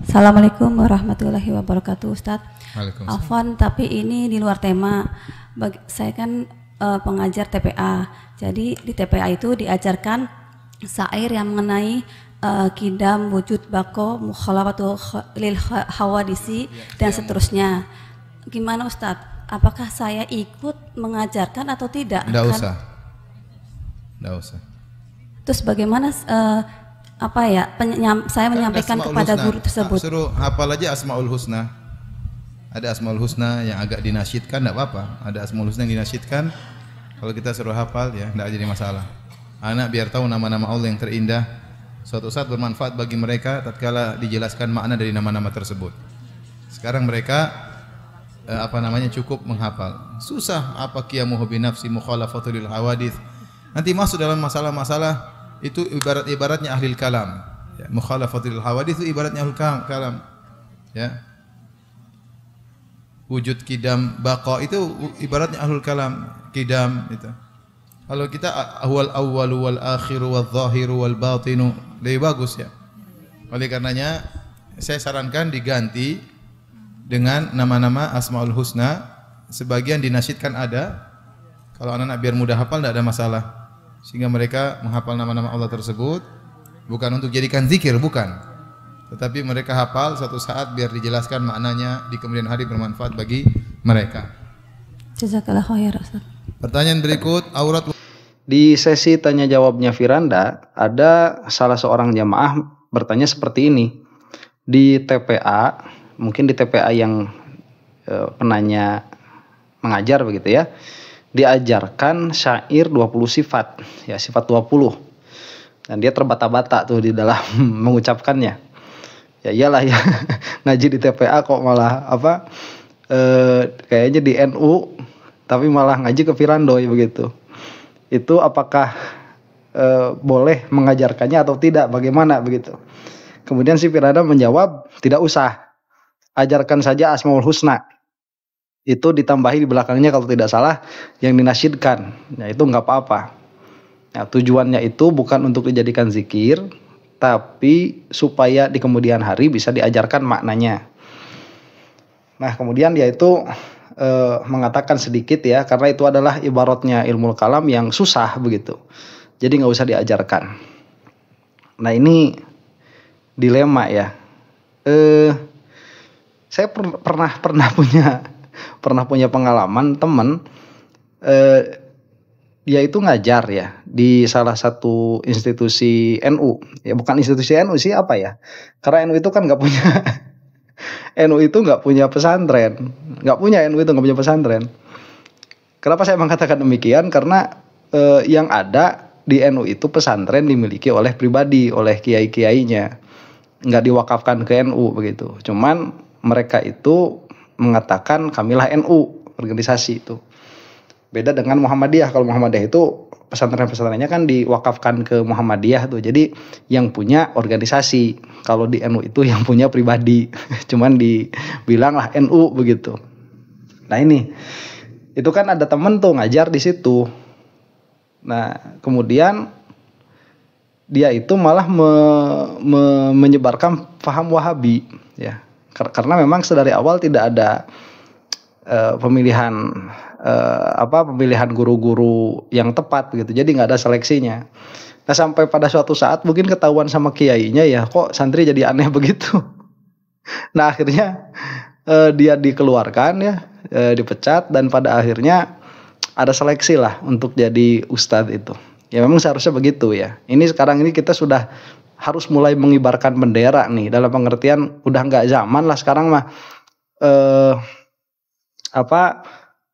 Assalamualaikum warahmatullahi wabarakatuh, Ustadz. Waalaikumsalam. Afwan, tapi ini di luar tema. Saya kan pengajar TPA. Jadi di TPA itu diajarkan syair yang mengenai kidam, wujud, bako, mukhalafatu lil hawadisi dan seterusnya. Gimana Ustadz? Apakah saya ikut mengajarkan atau tidak? Nggak usah. Terus bagaimana saya menyampaikan kepada guru tersebut? Suruh hafal aja Asmaul Husna. Ada Asmaul Husna yang agak dinasyidkan, enggak apa-apa. Ada Asmaul Husna yang dinasyidkan. Kalau kita suruh hafal ya enggak jadi masalah. Anak biar tahu nama-nama Allah yang terindah. Suatu saat bermanfaat bagi mereka tatkala dijelaskan makna dari nama-nama tersebut. Sekarang mereka cukup menghafal. Susah apa qiyamuhu bi nafsi mukhalafatul lil hawadits. Nanti masuk dalam masalah-masalah itu ibaratnya ahli kalam. Ya, mukhalafatul hawadits itu ibaratnya ahli kalam. Ya. Wujud kidam baqa itu ibaratnya ahlul kalam, kidam itu. Kalau kita wal awwalu wal akhiru wal zahiru wal batinu lebih bagus ya. Oleh karenanya saya sarankan diganti dengan nama-nama Asmaul Husna. Sebagian dinasyidkan ada. Kalau anak-anak biar mudah hafal tidak ada masalah. Sehingga mereka menghafal nama-nama Allah tersebut bukan untuk jadikan zikir, bukan. Tetapi mereka hafal suatu saat biar dijelaskan maknanya di kemudian hari bermanfaat bagi mereka. Jazakallah khair, Ustaz. Pertanyaan berikut, aurat. Di sesi tanya jawabnya Firanda, ada salah seorang jamaah bertanya seperti ini. Di TPA, mungkin di TPA yang penanya mengajar begitu ya, diajarkan syair 20 sifat, ya sifat 20. Dan dia terbata-bata tuh di dalam mengucapkannya. Ya iyalah ya, ngaji di TPA kok malah kayaknya di NU tapi malah ngaji ke Firandoy begitu. Itu apakah boleh mengajarkannya atau tidak, bagaimana begitu. Kemudian si Firanda menjawab, tidak usah, ajarkan saja Asmaul Husna. Itu ditambahi di belakangnya kalau tidak salah yang dinasyidkan. Ya itu nggak apa-apa. Ya, tujuannya itu bukan untuk dijadikan zikir, tapi supaya di kemudian hari bisa diajarkan maknanya. Nah kemudian dia itu mengatakan sedikit ya, karena itu adalah ibaratnya ilmu kalam yang susah begitu. Jadi nggak usah diajarkan. Nah ini dilema ya. Saya pernah punya pengalaman teman, dia itu ngajar ya di salah satu institusi NU. Ya bukan institusi NU sih, apa ya? Karena NU itu kan nggak punya NU itu nggak punya pesantren, NU itu nggak punya pesantren. Kenapa saya mengatakan demikian? Karena yang ada di NU itu pesantren dimiliki oleh pribadi, oleh kiai-kiainya, nggak diwakafkan ke NU begitu. Cuman mereka itu mengatakan kamilah NU, organisasi itu. Beda dengan Muhammadiyah. Kalau Muhammadiyah itu pesantren-pesantrennya kan diwakafkan ke Muhammadiyah tuh. Jadi yang punya organisasi. Kalau di NU itu yang punya pribadi. Cuman dibilang lah NU begitu. Nah ini, itu kan ada temen tuh ngajar di situ. Nah kemudian dia itu malah menyebarkan paham Wahabi ya. Karena memang sedari awal tidak ada pemilihan guru-guru yang tepat gitu. Jadi nggak ada seleksinya. Nah sampai pada suatu saat mungkin ketahuan sama kiainya ya, kok santri jadi aneh begitu. Nah akhirnya dia dikeluarkan ya, dipecat, dan pada akhirnya ada seleksi lah untuk jadi ustadz itu. Ya memang seharusnya begitu ya. Ini sekarang ini kita sudah harus mulai mengibarkan bendera nih, dalam pengertian udah nggak zaman lah sekarang mah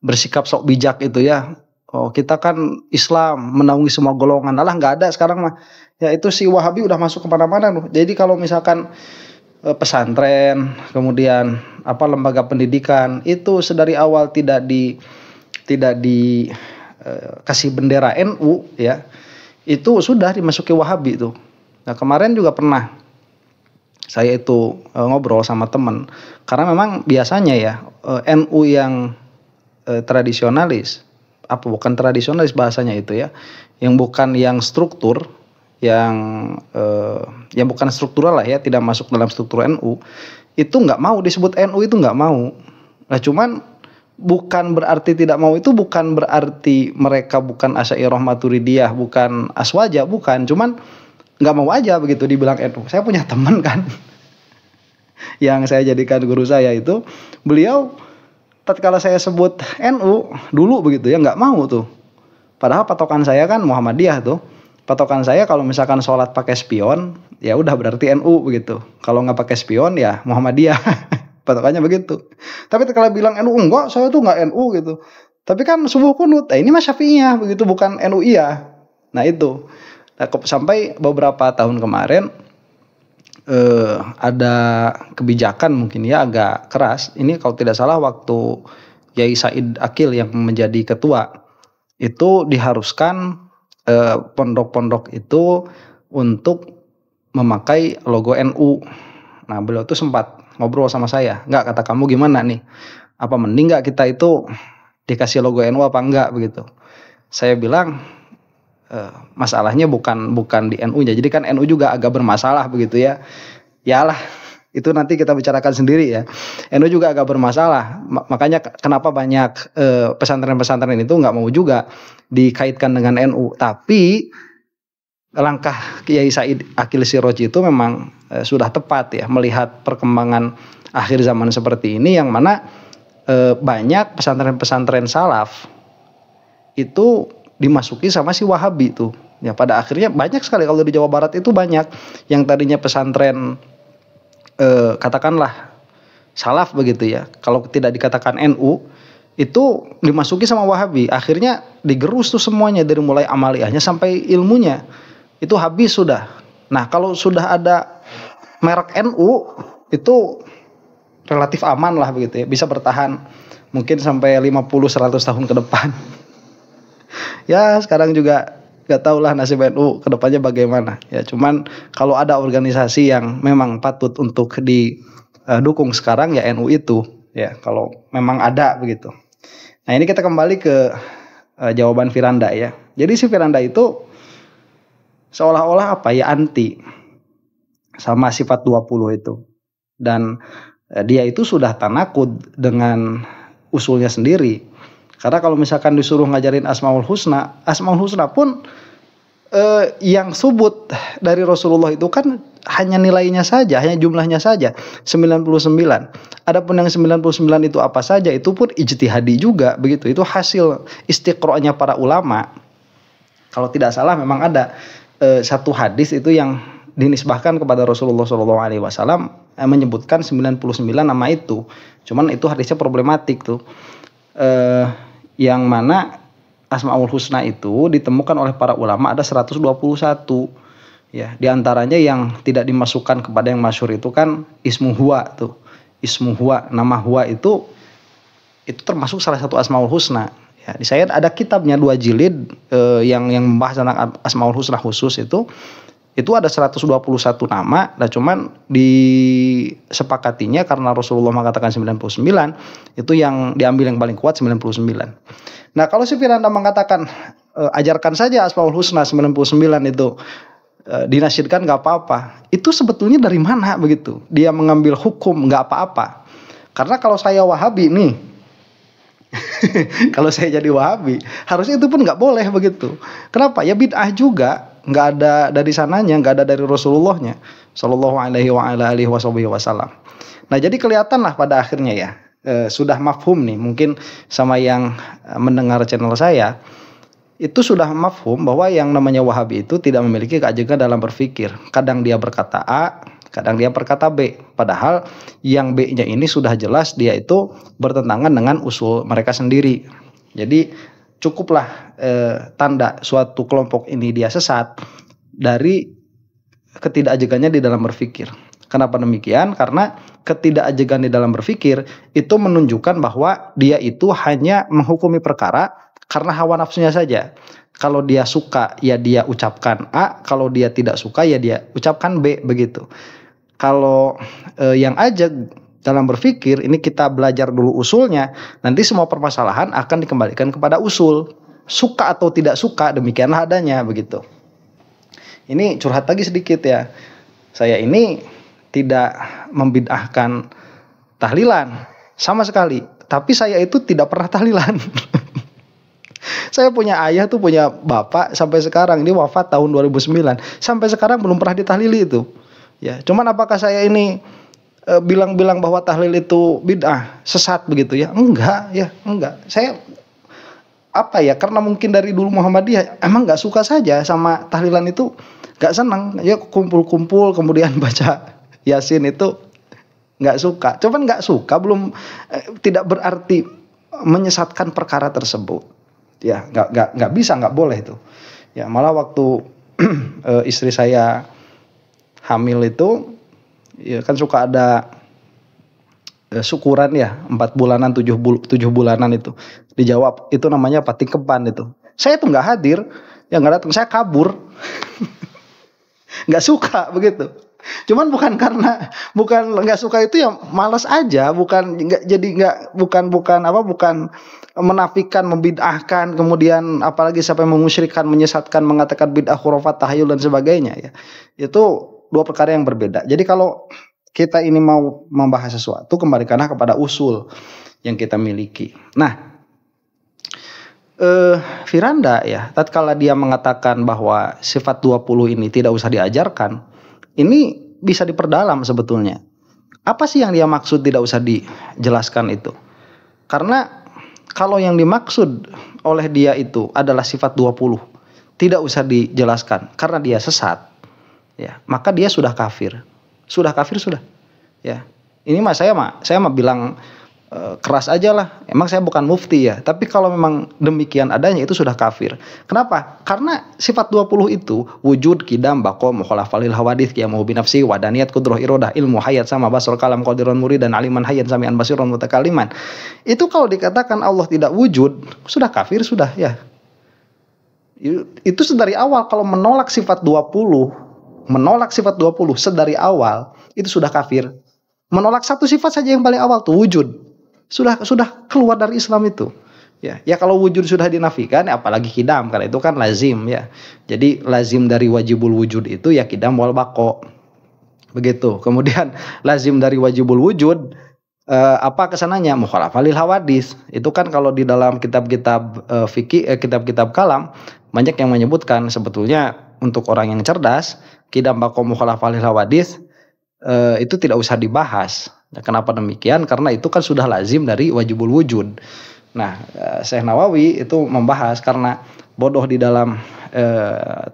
bersikap sok bijak itu ya. Oh kita kan Islam menaungi semua golongan, alah nggak ada sekarang mah. Ya itu si Wahabi udah masuk kemana-mana loh. Jadi kalau misalkan pesantren, kemudian lembaga pendidikan itu sedari awal tidak dikasih bendera NU ya, itu sudah dimasuki Wahabi tuh. Nah kemarin juga pernah saya itu ngobrol sama teman, karena memang biasanya ya NU yang tradisionalis, bukan tradisionalis bahasanya itu ya, yang bukan yang struktur, yang bukan struktural lah ya, tidak masuk dalam struktur NU, itu nggak mau disebut NU, itu nggak mau. Nah cuman bukan berarti tidak mau, itu bukan berarti mereka bukan Asy'ariyah Maturidiyah, bukan Aswaja, bukan. Cuman nggak mau aja begitu dibilang NU. Saya punya teman kan yang saya jadikan guru saya itu, beliau tatkala saya sebut NU dulu begitu ya nggak mau tuh. Padahal patokan saya kan Muhammadiyah tuh. Patokan saya kalau misalkan sholat pakai spion, ya udah berarti NU begitu. Kalau nggak pakai spion ya Muhammadiyah. Patokannya begitu. Tapi kalau bilang NU enggak, saya tuh nggak NU gitu. Tapi kan subuh kunut, ini mah Syafi'iyah begitu, bukan NU iya. Nah itu. Nah, sampai beberapa tahun kemarin ada kebijakan mungkin ya agak keras. Ini kalau tidak salah waktu Yai Said Akil yang menjadi ketua, itu diharuskan pondok-pondok itu untuk memakai logo NU. Nah beliau tuh sempat ngobrol sama saya, nggak, kata kamu gimana nih, apa mending nggak kita itu dikasih logo NU apa enggak begitu. Saya bilang masalahnya bukan di NU-nya, jadi kan NU juga agak bermasalah begitu ya. Yalah itu nanti kita bicarakan sendiri ya. NU juga agak bermasalah, makanya kenapa banyak pesantren-pesantren itu nggak mau juga dikaitkan dengan NU. Tapi langkah Kiai Said Akil Siroj itu memang sudah tepat ya, melihat perkembangan akhir zaman seperti ini, yang mana banyak pesantren-pesantren salaf itu dimasuki sama si Wahabi tuh. Ya pada akhirnya banyak sekali, kalau di Jawa Barat itu banyak yang tadinya pesantren katakanlah salaf begitu ya, kalau tidak dikatakan NU, itu dimasuki sama Wahabi. Akhirnya digerus tuh semuanya, dari mulai amaliyahnya sampai ilmunya itu habis sudah. Nah kalau sudah ada merek NU itu relatif aman lah begitu ya, bisa bertahan mungkin sampai 50-100 tahun ke depan. Ya sekarang juga gak tahu lah nasib NU kedepannya bagaimana ya. Cuman kalau ada organisasi yang memang patut untuk didukung sekarang ya NU itu ya, kalau memang ada begitu. Nah ini kita kembali ke jawaban Firanda ya. Jadi si Firanda itu seolah-olah apa ya, anti sama sifat 20 itu. Dan dia itu sudah tanakud dengan usulnya sendiri. Karena kalau misalkan disuruh ngajarin Asmaul Husna pun yang subut dari Rasulullah itu kan hanya nilainya saja, hanya jumlahnya saja 99. Adapun yang 99 itu apa saja, itu pun ijtihadi juga begitu. Itu hasil istiqro'nya para ulama. Kalau tidak salah memang ada satu hadis itu yang dinisbahkan kepada Rasulullah SAW menyebutkan 99 nama itu. Cuman itu hadisnya problematik tuh. Yang mana Asmaul Husna itu ditemukan oleh para ulama ada 121 ya. Di antaranya yang tidak dimasukkan kepada yang masyhur itu kan Ismu Huwa tuh. Ismu Huwa, nama Huwa itu termasuk salah satu Asmaul Husna. Ya, di saya ada kitabnya 2 jilid yang membahas tentang Asmaul Husna khusus itu ada 121 nama. Nah cuman disepakatinya karena Rasulullah mengatakan 99, itu yang diambil yang paling kuat 99. Nah kalau si Firanda mengatakan ajarkan saja Asmaul Husna 99 itu dinasyidkan gak apa-apa, itu sebetulnya dari mana begitu dia mengambil hukum gak apa-apa? Karena kalau saya Wahabi nih kalau saya jadi Wahabi harusnya itu pun gak boleh begitu. Kenapa? Ya bid'ah juga, nggak ada dari sananya, nggak ada dari Rasulullahnya Shallallahu Alaihi Wasallam. Nah jadi kelihatan lah pada akhirnya ya sudah mafhum nih, mungkin sama yang mendengar channel saya itu sudah mafhum bahwa yang namanya Wahabi itu tidak memiliki keajegan dalam berpikir. Kadang dia berkata A, kadang dia berkata B, padahal yang B-nya ini sudah jelas dia itu bertentangan dengan usul mereka sendiri. Jadi cukuplah tanda suatu kelompok ini dia sesat dari ketidakajegannya di dalam berpikir. Kenapa demikian? Karena ketidakajegan di dalam berpikir itu menunjukkan bahwa dia itu hanya menghukumi perkara karena hawa nafsunya saja. Kalau dia suka ya dia ucapkan A, kalau dia tidak suka ya dia ucapkan B begitu. Kalau yang ajeg dalam berpikir ini kita belajar dulu usulnya, nanti semua permasalahan akan dikembalikan kepada usul. Suka atau tidak suka demikianlah adanya begitu. Ini curhat lagi sedikit ya. Saya ini tidak membid'ahkan tahlilan sama sekali, tapi saya itu tidak pernah tahlilan. Saya punya ayah tuh, punya bapak sampai sekarang, dia wafat tahun 2009. Sampai sekarang belum pernah ditahlili itu. Ya, cuman apakah saya ini bilang-bilang bahwa tahlil itu bid'ah, sesat begitu ya? Enggak, ya, enggak. Saya karena mungkin dari dulu Muhammadiyah emang nggak suka saja sama tahlilan itu, nggak senang. Ya kumpul-kumpul kemudian baca Yasin itu nggak suka. Cuman nggak suka belum tidak berarti menyesatkan perkara tersebut. Ya nggak bisa, nggak boleh itu. Ya malah waktu istri saya hamil itu, ya kan suka ada syukuran ya, 4 bulanan 7 bulanan itu. Dijawab itu namanya patingkeban itu. Saya tuh nggak hadir, ya nggak datang, saya kabur. Nggak suka begitu. Cuman bukan nggak suka itu ya, malas aja, bukan menafikan, membid'ahkan, kemudian apalagi sampai memusyrikan, menyesatkan, mengatakan bid'ah, khurafat, tahayyul dan sebagainya ya. Itu dua perkara yang berbeda. Jadi kalau kita ini mau membahas sesuatu, kembalikanlah kepada usul yang kita miliki. Nah, Firanda ya, tatkala dia mengatakan bahwa sifat 20 ini tidak usah diajarkan, ini bisa diperdalam sebetulnya. Apa sih yang dia maksud tidak usah dijelaskan itu? Karena kalau yang dimaksud oleh dia itu adalah sifat 20, tidak usah dijelaskan karena dia sesat, ya, maka dia sudah kafir. Sudah kafir sudah. Ya. Ini saya bilang keras aja lah. Emang saya bukan mufti ya, tapi kalau memang demikian adanya itu sudah kafir. Kenapa? Karena sifat 20 itu wujud, kidam, baqo, mukhalafalil hawadits, qiyamu binafsi, wadaniyat, qudrah, iradah, ilmu, hayat, sama, basar, kalam, qadirun, murid, dan aliman, hayyan, sami'an, basirun, mutakaliman. Itu kalau dikatakan Allah tidak wujud, sudah kafir sudah ya. Itu sedari awal kalau menolak sifat 20, sedari awal itu sudah kafir. Menolak satu sifat saja yang paling awal tuh wujud, sudah keluar dari Islam itu. Ya kalau wujud sudah dinafikan, apalagi kidam, karena itu kan lazim ya. Jadi lazim dari wajibul wujud itu ya kidam wal baqo. Begitu. Kemudian lazim dari wajibul wujud apa kesananya? Mukhalafalil hawadits. Itu kan kalau di dalam kitab-kitab fikih, kitab-kitab kalam banyak yang menyebutkan sebetulnya untuk orang yang cerdas, kidam baqo mukhalafalil hawadits itu tidak usah dibahas. Nah, kenapa demikian? Karena itu kan sudah lazim dari wajibul wujud. Nah, Syekh Nawawi itu membahas karena bodoh di dalam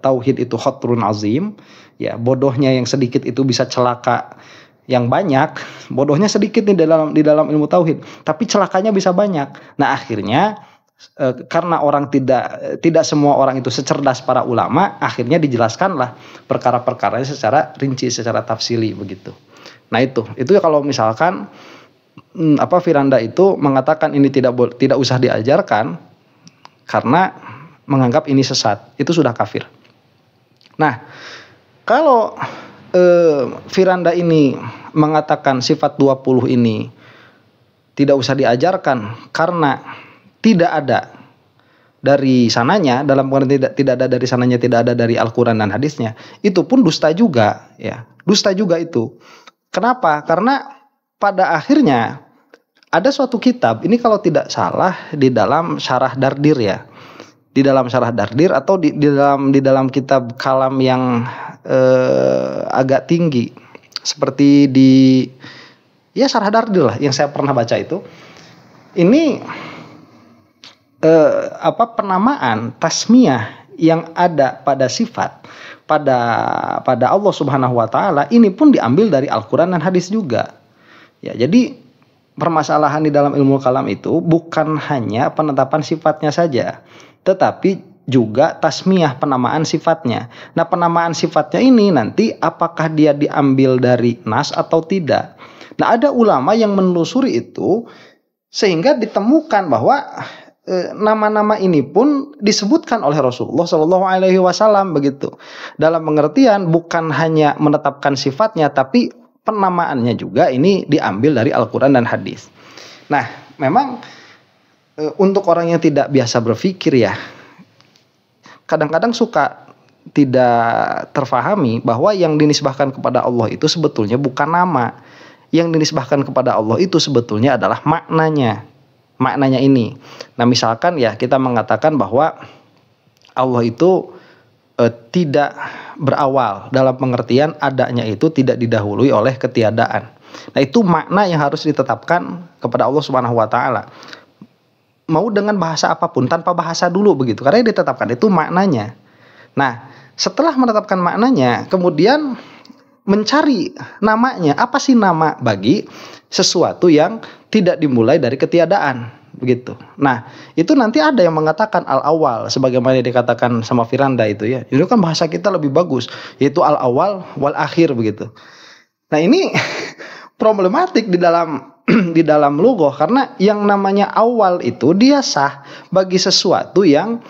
tauhid itu khatrun azim, ya, bodohnya yang sedikit itu bisa celaka yang banyak. Bodohnya sedikit nih di dalam ilmu tauhid, tapi celakanya bisa banyak. Nah, akhirnya karena orang tidak semua orang itu secerdas para ulama, akhirnya dijelaskanlah perkara-perkaranya secara rinci, secara tafsili begitu. Nah itu kalau misalkan Firanda itu mengatakan ini tidak usah diajarkan karena menganggap ini sesat, itu sudah kafir. Nah kalau Firanda ini mengatakan sifat 20 ini tidak usah diajarkan karena tidak ada dari sananya, dalam pengertian tidak ada dari sananya, tidak ada dari Al-Quran dan hadisnya, itu pun dusta juga ya, dusta juga itu. Kenapa? Karena pada akhirnya ada suatu kitab, ini kalau tidak salah di dalam Syarah Dardir ya, di dalam Syarah Dardir atau di dalam kitab kalam yang agak tinggi seperti di Syarah Dardir lah yang saya pernah baca itu, ini penamaan tasmiyah yang ada pada sifat pada Allah Subhanahu wa taala ini pun diambil dari Al-Qur'an dan hadis juga. Ya, jadi permasalahan di dalam ilmu kalam itu bukan hanya penetapan sifatnya saja, tetapi juga tasmiyah, penamaan sifatnya. Nah, penamaan sifatnya ini nanti apakah dia diambil dari nas atau tidak. Nah, ada ulama yang menelusuri itu sehingga ditemukan bahwa nama-nama ini pun disebutkan oleh Rasulullah Shallallahu Alaihi Wasallam begitu. Dalam pengertian bukan hanya menetapkan sifatnya, tapi penamaannya juga ini diambil dari Al-Quran dan hadis. Nah, memang untuk orang yang tidak biasa berpikir ya, kadang-kadang suka tidak terfahami bahwa yang dinisbahkan kepada Allah itu sebetulnya bukan nama. Yang dinisbahkan kepada Allah itu sebetulnya adalah maknanya. Maknanya ini. Nah, misalkan ya kita mengatakan bahwa Allah itu tidak berawal, dalam pengertian adanya itu tidak didahului oleh ketiadaan. Nah, itu makna yang harus ditetapkan kepada Allah Subhanahu wa taala. Mau dengan bahasa apapun, tanpa bahasa dulu begitu. Karena yang ditetapkan itu maknanya. Nah, setelah menetapkan maknanya, kemudian mencari namanya. Apa sih nama bagi sesuatu yang tidak dimulai dari ketiadaan, begitu. Nah, itu nanti ada yang mengatakan al-awal, sebagaimana dikatakan sama Firanda itu ya. Itu kan bahasa kita lebih bagus, yaitu al-awal wal akhir begitu. Nah, ini problematik di dalam di dalam lugah, karena yang namanya awal itu dia sah bagi sesuatu yang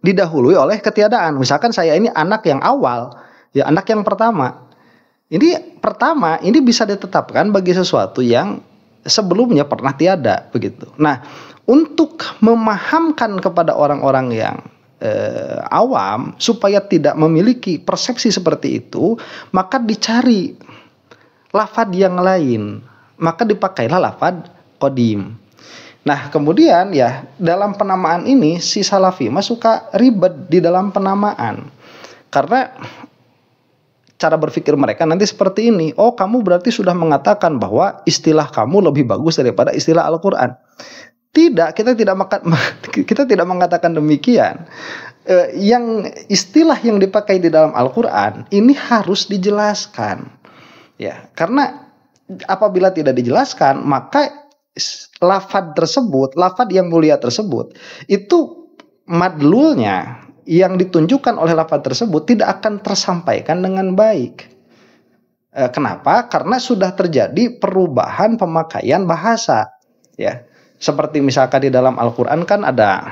didahului oleh ketiadaan. Misalkan saya ini anak yang awal, ya anak yang pertama. Ini pertama, ini bisa ditetapkan bagi sesuatu yang sebelumnya pernah tiada, begitu. Nah, untuk memahamkan kepada orang-orang yang awam supaya tidak memiliki persepsi seperti itu, maka dicari lafad yang lain. Maka dipakailah lafad qadim. Nah, kemudian ya dalam penamaan ini si Salafi suka ribet di dalam penamaan. Karena cara berpikir mereka nanti seperti ini. Oh, kamu berarti sudah mengatakan bahwa istilah kamu lebih bagus daripada istilah Al-Qur'an. Tidak, kita tidak mengatakan demikian. Yang istilah yang dipakai di dalam Al-Qur'an ini harus dijelaskan. Ya, karena apabila tidak dijelaskan, maka lafad tersebut, lafad yang mulia tersebut, itu madlulnya yang ditunjukkan oleh lafad tersebut tidak akan tersampaikan dengan baik. Kenapa? Karena sudah terjadi perubahan pemakaian bahasa. Ya, seperti misalkan di dalam Al-Quran kan ada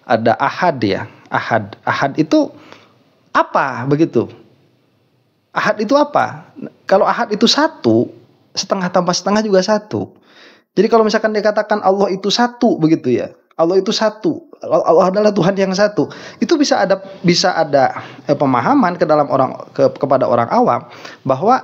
ada ahad ya. Ahad itu apa begitu? Ahad itu apa? Kalau ahad itu satu, setengah tambah setengah juga satu. Jadi kalau misalkan dikatakan Allah itu satu begitu ya, Allah itu satu, Allah adalah Tuhan yang satu, itu bisa ada pemahaman kepada orang awam bahwa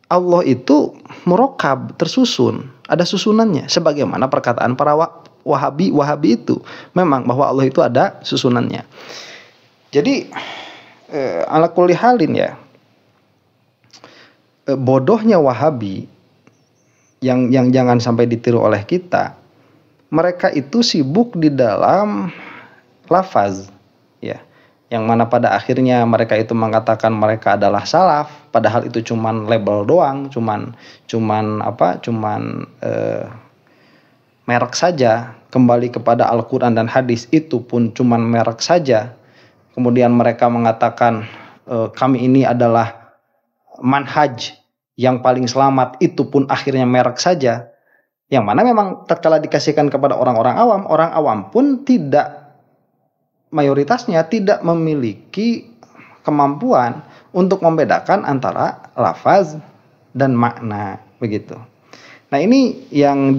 Allah itu murokab, tersusun, ada susunannya, sebagaimana perkataan para Wahabi itu memang bahwa Allah itu ada susunannya. Jadi ala kulli halin ya, bodohnya Wahabi yang jangan sampai ditiru oleh kita. Mereka itu sibuk di dalam lafaz, ya, yang mana pada akhirnya mereka itu mengatakan mereka adalah salaf, padahal itu cuman label doang, cuman merek saja. Kembali kepada Al-Quran dan hadis itu pun cuman merek saja. Kemudian mereka mengatakan kami ini adalah manhaj yang paling selamat, itu pun akhirnya merek saja. Yang mana memang tatkala dikasihkan kepada orang awam pun tidak, mayoritasnya tidak memiliki kemampuan untuk membedakan antara lafaz dan makna begitu. Nah, ini yang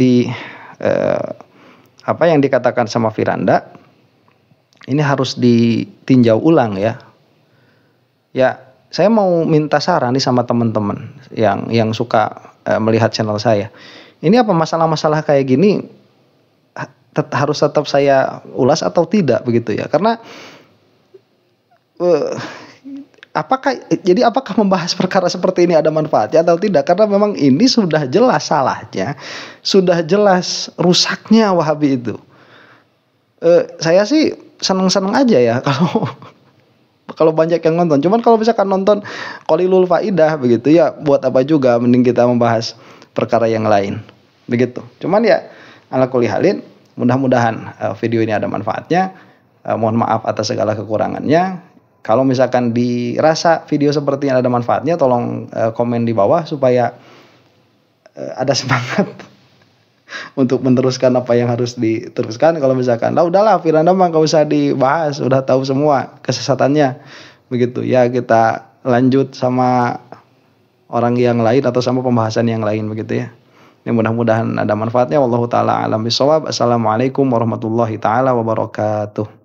yang dikatakan sama Firanda ini harus ditinjau ulang ya. Ya, saya mau minta saran nih sama teman-teman yang suka melihat channel saya. Ini apa masalah-masalah kayak gini harus tetap saya ulas atau tidak begitu ya? Karena apakah membahas perkara seperti ini ada manfaatnya atau tidak? Karena memang ini sudah jelas salahnya, sudah jelas rusaknya Wahabi itu. Saya sih seneng-seneng aja ya kalau banyak yang nonton. Cuman kalau misalkan nonton qalilul faidah begitu ya, buat apa juga, mending kita membahas perkara yang lain begitu. Cuman ya ala kulli halin, mudah-mudahan video ini ada manfaatnya. Mohon maaf atas segala kekurangannya. Kalau misalkan dirasa video seperti ini ada manfaatnya, tolong komen di bawah supaya ada semangat untuk meneruskan apa yang harus diteruskan. Kalau misalkan udahlah Firanda mah gak usah dibahas, udah tahu semua kesesatannya begitu ya, kita lanjut sama orang yang lain atau sama pembahasan yang lain begitu ya. Ya, mudah-mudahan ada manfaatnya. Wallahu taala alam bisawab. Assalamualaikum warahmatullahi taala wabarakatuh.